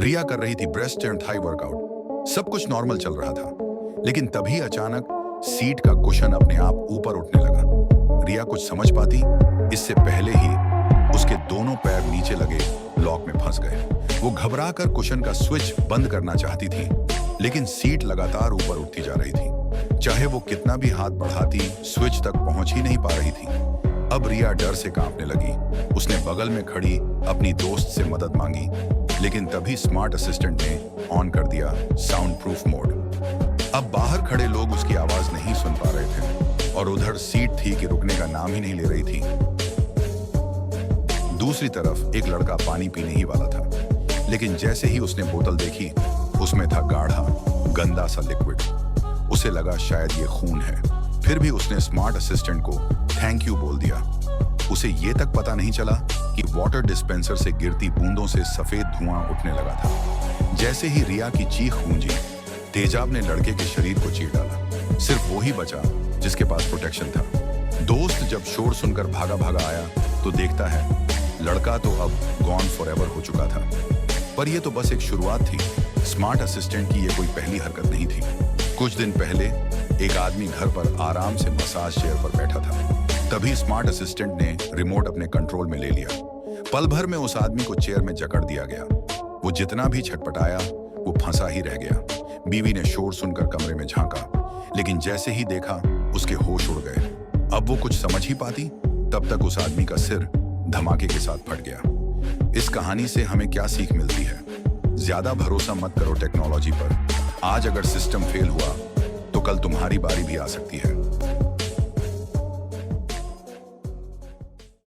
रिया कर रही थी ब्रेस्ट एंड थाई वर्कआउट। सब कुछ नॉर्मल चल रहा था, लेकिन तभी अचानक सीट का कुशन अपने आप ऊपर उठने लगा। रिया कुछ समझ पाती इससे पहले ही उसके दोनों पैर नीचे लगे लॉक में फंस गए। वो घबरा कर कुशन का स्विच बंद करना चाहती थी, लेकिन सीट लगातार ऊपर उठती जा रही थी। चाहे वो कितना भी हाथ बढ़ाती, स्विच तक पहुंच ही नहीं पा रही थी। अब रिया डर से कांपने लगी। उसने बगल में खड़ी अपनी दोस्त से मदद मांगी, लेकिन तभी स्मार्ट असिस्टेंट ने ऑन कर दिया साउंड प्रूफ मोड। अब बाहर खड़े लोग उसकी आवाज नहीं सुन पा रहे थे और उधर सीट थी कि रुकने का नाम ही नहीं ले रही थी। दूसरी तरफ एक लड़का पानी पीने ही वाला था, लेकिन जैसे ही उसने बोतल देखी, उसमें था गाढ़ा गंदा सा लिक्विड। उसे लगा शायद ये खून है। फिर भी उसने स्मार्ट असिस्टेंट को थैंक यू बोल दिया। उसे ये तक पता नहीं चला कि वाटर डिस्पेंसर से गिरती बूंदों से सफेद धुआं उठने लगा था। जैसे ही रिया की चीख गूंजी, तेजाब ने लड़के के शरीर को चीर डाला। सिर्फ वो ही बचा जिसके पास प्रोटेक्शन था। दोस्त जब शोर सुनकर भागा भागा आया तो देखता है लड़का तो अब गॉन फॉरएवर हो चुका था। पर यह तो बस एक शुरुआत थी। स्मार्ट असिस्टेंट की यह कोई पहली हरकत नहीं थी। कुछ दिन पहले एक आदमी घर पर आराम से मसाज चेयर पर बैठा था। तभी स्मार्ट असिस्टेंट ने रिमोट अपने कंट्रोल में ले लिया। पल भर में उस आदमी को चेयर में जकड़ दिया गया। वो जितना भी छटपटाया, वो फंसा ही रह गया। बीवी ने शोर सुनकर कमरे में झांका, लेकिन जैसे ही देखा उसके होश उड़ गए। अब वो कुछ समझ ही पाती, तब तक उस आदमी का सिर धमाके के साथ फट गया। इस कहानी से हमें क्या सीख मिलती है? ज्यादा भरोसा मत करो टेक्नोलॉजी पर। आज अगर सिस्टम फेल हुआ तो कल तुम्हारी बारी भी आ सकती है।